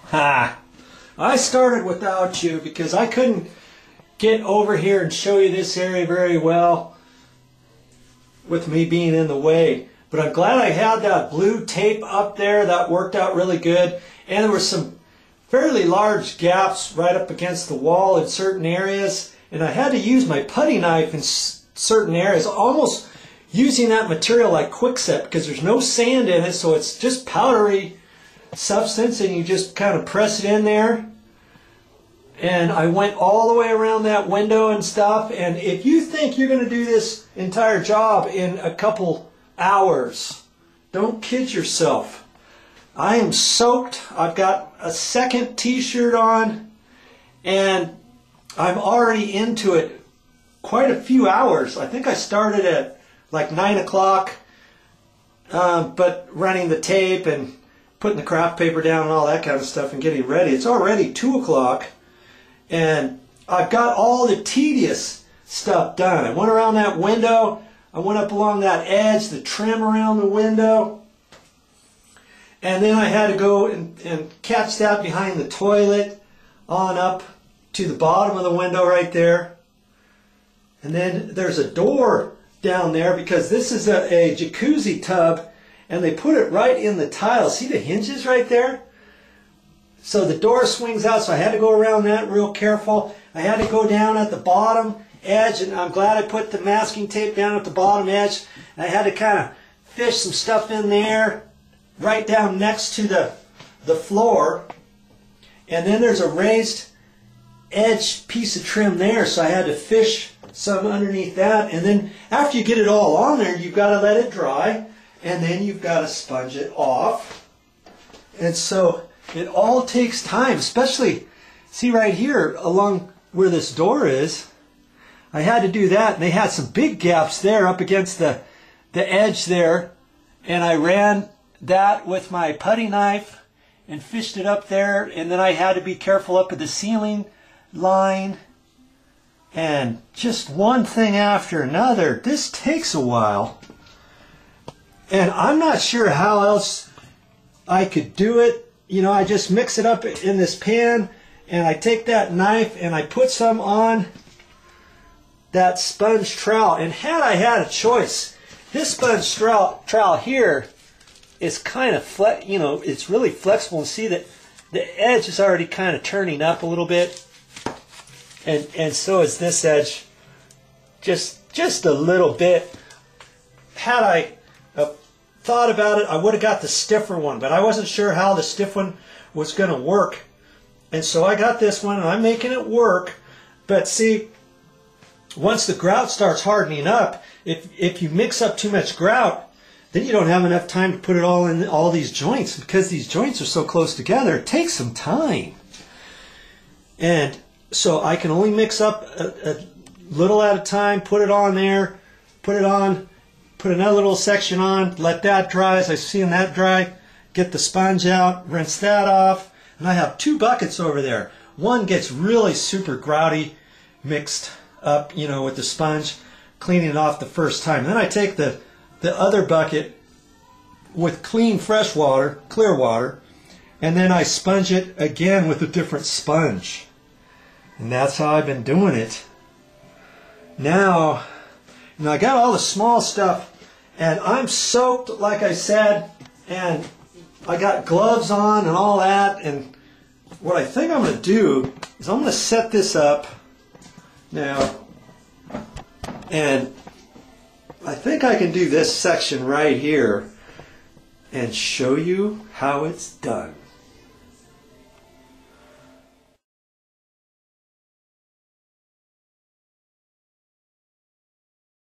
Ha! I started without you because I couldn't get over here and show you this area very well with me being in the way. But I'm glad I had that blue tape up there. That worked out really good. And there were some fairly large gaps right up against the wall in certain areas. And I had to use my putty knife in certain areas, almost using that material like quickset because there's no sand in it, so it's just powdery substance, and you just kind of press it in there. And I went all the way around that window and stuff. And if you think you're going to do this entire job in a couple hours, don't kid yourself. I am soaked. I've got a second t-shirt on, and I'm already into it quite a few hours. I think I started at like 9 o'clock, but running the tape and putting the craft paper down and all that kind of stuff and getting ready. It's already 2 o'clock, and I've got all the tedious stuff done. I went around that window. I went up along that edge, the trim around the window. And then I had to go and catch that behind the toilet on up to the bottom of the window right there. And then there's a door down there because this is a jacuzzi tub, and they put it right in the tile. See the hinges right there? So the door swings out, so I had to go around that real careful. I had to go down at the bottom edge, and I'm glad I put the masking tape down at the bottom edge. I had to kind of fish some stuff in there right down next to the floor. And then there's a raised edge piece of trim there, so I had to fish some underneath that. And then after you get it all on there, you've got to let it dry, and then you've got to sponge it off. And so it all takes time, especially, see right here along where this door is, I had to do that, and they had some big gaps there up against the edge there, and I ran that with my putty knife and fished it up there. And then I had to be careful up at the ceiling line, and just one thing after another. This takes a while, and I'm not sure how else I could do it. You know, I just mix it up in this pan, and I take that knife and I put some on that sponge trowel. And had I had a choice, this sponge trowel here is kind of it's really flexible, and see that the edge is already kind of turning up a little bit, and so is this edge, just a little bit. Had I thought about it, I would have got the stiffer one, but I wasn't sure how the stiff one was going to work, and so I got this one, and I'm making it work. But see, once the grout starts hardening up, if you mix up too much grout, then you don't have enough time to put it all in all these joints. Because these joints are so close together, it takes some time. And so I can only mix up a little at a time, put it on there, put it on, put another little section on, let that dry. As I see that dry, get the sponge out, rinse that off. And I have 2 buckets over there. One gets really super grouty, mixed up, you know, with the sponge, cleaning it off the first time. And then I take the other bucket with clean fresh water, clear water, and then I sponge it again with a different sponge. And that's how I've been doing it. Now I got all the small stuff, and I'm soaked, like I said, and I got gloves on and all that. And what I think I'm going to do is I'm going to set this up now, and I think I can do this section right here and show you how it's done.